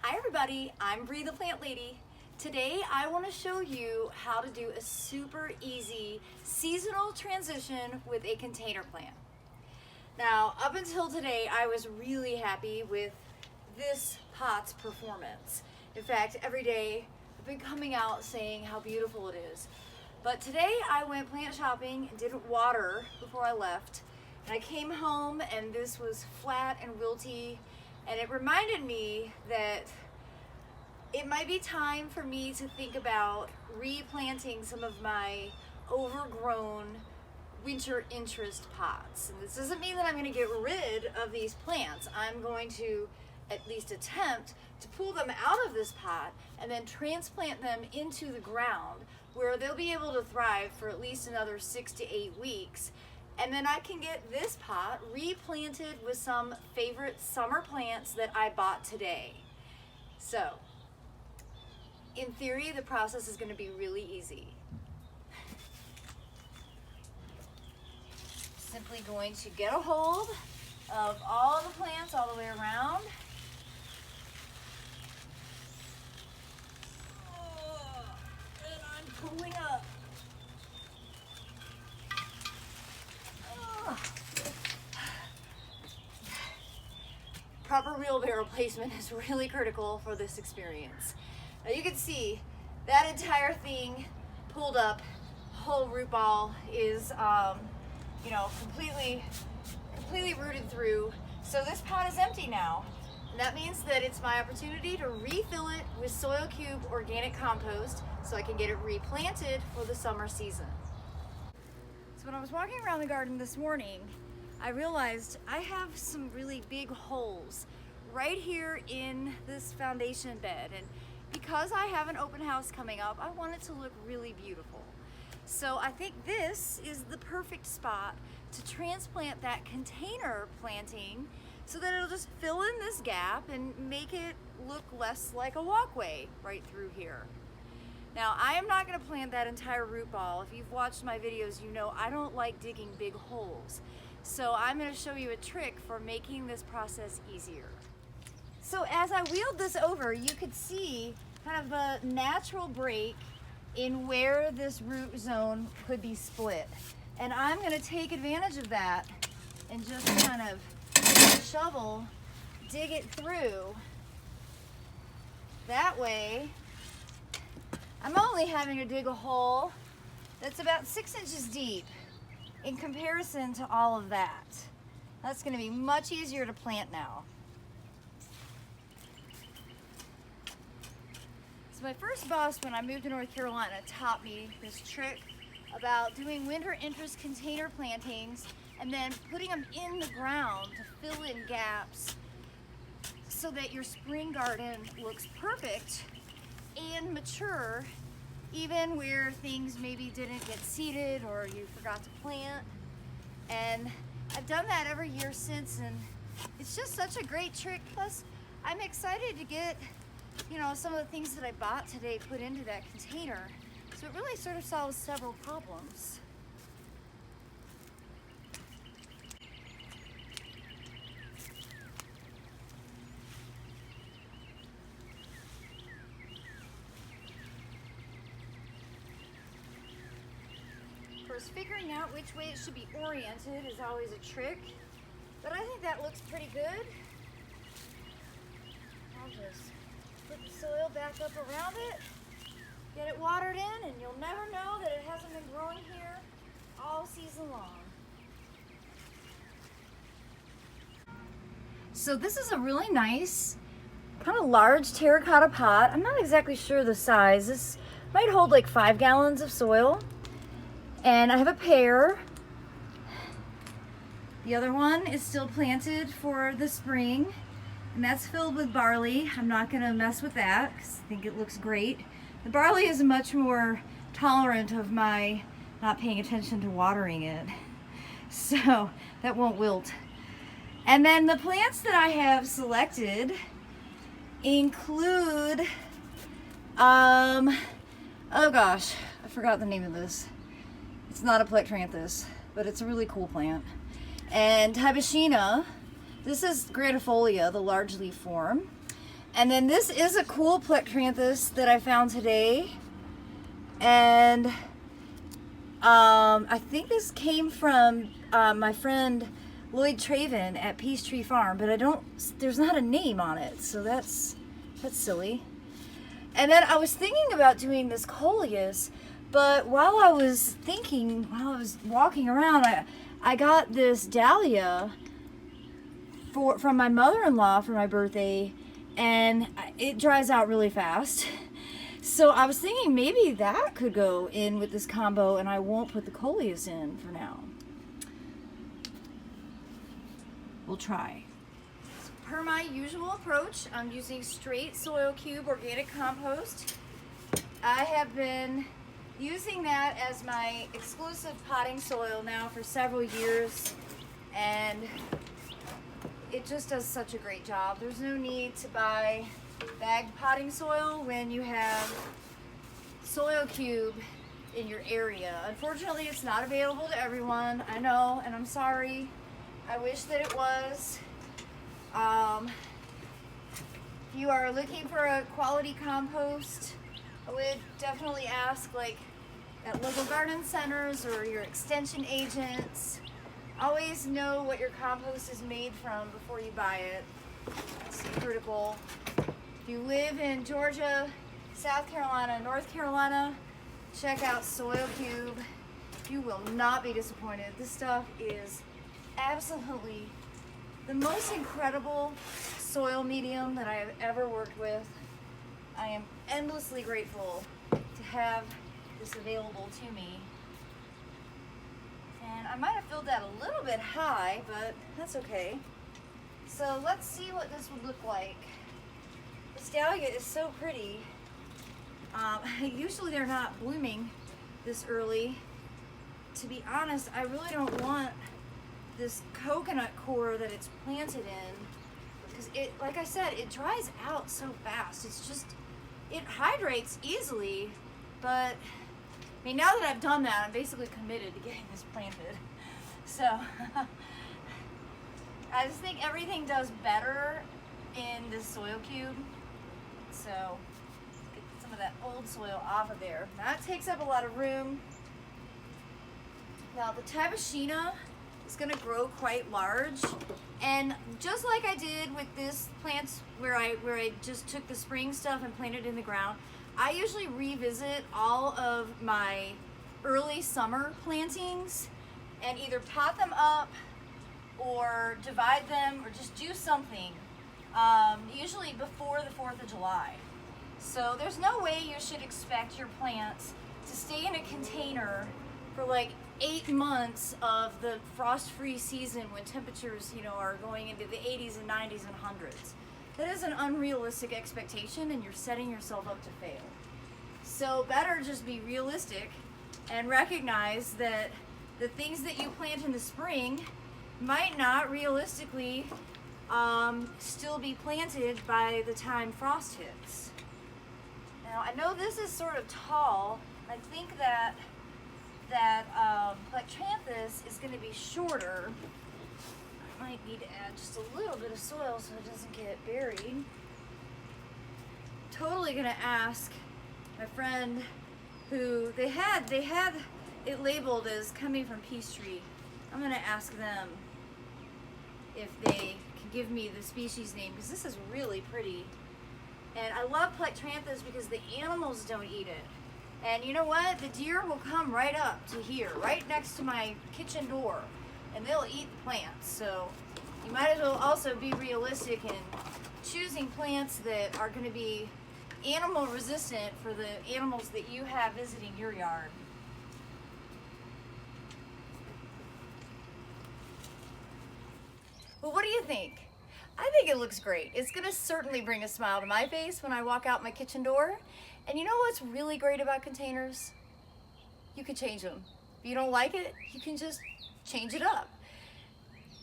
Hi everybody, I'm Bree the Plant Lady. Today I want to show you how to do a super easy seasonal transition with a container plant. Now, up until today I was really happy with this pot's performance. In fact, every day I've been coming out saying how beautiful it is. But today I went plant shopping and didn't water before I left. And I came home and this was flat and wilty. And it reminded me that it might be time for me to think about replanting some of my overgrown winter interest pots. And this doesn't mean that I'm going to get rid of these plants. I'm going to at least attempt to pull them out of this pot and then transplant them into the ground where they'll be able to thrive for at least another 6 to 8 weeks. And then I can get this pot replanted with some favorite summer plants that I bought today. So, in theory, the process is going to be really easy. Simply going to get a hold of all the plants all the way around. And I'm pulling up. Proper wheelbarrow placement is really critical for this experience. Now you can see that entire thing pulled up, whole root ball is completely rooted through. So this pot is empty now. And that means that it's my opportunity to refill it with Soil Cube organic compost so I can get it replanted for the summer season. So when I was walking around the garden this morning, I realized I have some really big holes right here in this foundation bed. And because I have an open house coming up, I want it to look really beautiful. So I think this is the perfect spot to transplant that container planting so that it'll just fill in this gap and make it look less like a walkway right through here. Now, I am not going to plant that entire root ball. If you've watched my videos, you know I don't like digging big holes. So I'm going to show you a trick for making this process easier. So as I wheeled this over, you could see kind of a natural break in where this root zone could be split. And I'm going to take advantage of that and just kind of with a shovel dig it through. That way, I'm only having to dig a hole that's about 6 inches deep in comparison to all of that. That's going to be much easier to plant now. So my first boss when I moved to North Carolina taught me this trick about doing winter interest container plantings and then putting them in the ground to fill in gaps so that your spring garden looks perfect and mature even where things maybe didn't get seeded or you forgot to plant. And I've done that every year since, and it's just such a great trick. Plus, I'm excited to get, some of the things that I bought today put into that container. So it really sort of solves several problems. Of course, figuring out which way it should be oriented is always a trick, but I think that looks pretty good. I'll just put the soil back up around it, get it watered in, and you'll never know that it hasn't been growing here all season long. So this is a really nice, kind of large terracotta pot. I'm not exactly sure the size. This might hold like 5 gallons of soil. And I have a pear. The other one is still planted for the spring, and that's filled with barley. I'm not going to mess with that because I think it looks great. The barley is much more tolerant of my not paying attention to watering it, so that won't wilt. And then the plants that I have selected include, oh gosh, I forgot the name of this. It's not a plectranthus, but it's a really cool plant. And Hibiscina, this is granifolia, the large leaf form. And then this is a cool plectranthus that I found today. And I think this came from my friend Lloyd Traven at Peachtree Farm, but there's not a name on it, so that's silly. And then I was thinking about doing this coleus, but while I was walking around, I got this dahlia from my mother-in-law for my birthday, and it dries out really fast. So I was thinking maybe that could go in with this combo, and I won't put the coleus in for now. We'll try. Per my usual approach, I'm using straight Soil Cube organic compost. I have been using that as my exclusive potting soil now for several years, and it just does such a great job. There's no need to buy bagged potting soil when you have Soil Cube in your area. Unfortunately, it's not available to everyone. I know, and I'm sorry. I wish that it was. If you are looking for a quality compost, I would definitely ask like at local garden centers or your extension agents. Always know what your compost is made from before you buy it. That's critical. If you live in Georgia, South Carolina, North Carolina, check out Soil Cube. You will not be disappointed. This stuff is absolutely the most incredible soil medium that I have ever worked with. I am endlessly grateful to have this available to me. And I might have filled that a little bit high, but that's okay. So let's see what this would look like. This dahlia is so pretty. Usually they're not blooming this early. To be honest, I really don't want this coconut core that it's planted in, because it, like I said, it dries out so fast. It's just, it hydrates easily, but I mean, now that I've done that, I'm basically committed to getting this planted. So I just think everything does better in this Soil Cube. So get some of that old soil off of there. Now it takes up a lot of room. Now the Tabashina is going to grow quite large, and just like I did with this plants where I just took the spring stuff and planted it in the ground, I usually revisit all of my early summer plantings and either pot them up or divide them or just do something, usually before the 4th of July. So there's no way you should expect your plants to stay in a container for like 8 months of the frost-free season when temperatures, are going into the 80s and 90s and 100s. That is an unrealistic expectation, and you're setting yourself up to fail. So better just be realistic and recognize that the things that you plant in the spring might not realistically still be planted by the time frost hits. Now I know this is sort of tall. I think that plectranthus is going to be shorter. I might need to add just a little bit of soil so it doesn't get buried. Totally going to ask my friend who they had it labeled as coming from Peachtree. I'm going to ask them if they can give me the species name, because this is really pretty. And I love plectranthus because the animals don't eat it. And you know what? The deer will come right up to here, right next to my kitchen door, and they'll eat the plants. So you might as well also be realistic in choosing plants that are going to be animal resistant for the animals that you have visiting your yard. Well, what do you think? I think it looks great. It's going to certainly bring a smile to my face when I walk out my kitchen door. And you know what's really great about containers? You can change them. If you don't like it, you can just change it up.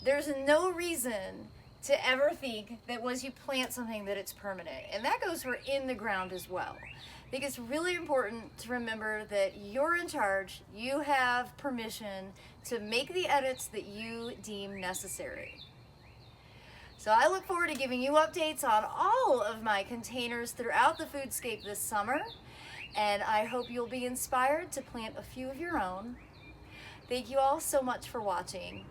There's no reason to ever think that once you plant something that it's permanent. And that goes for in the ground as well. I think it's really important to remember that you're in charge. You have permission to make the edits that you deem necessary. So I look forward to giving you updates on all of my containers throughout the foodscape this summer, and I hope you'll be inspired to plant a few of your own. Thank you all so much for watching.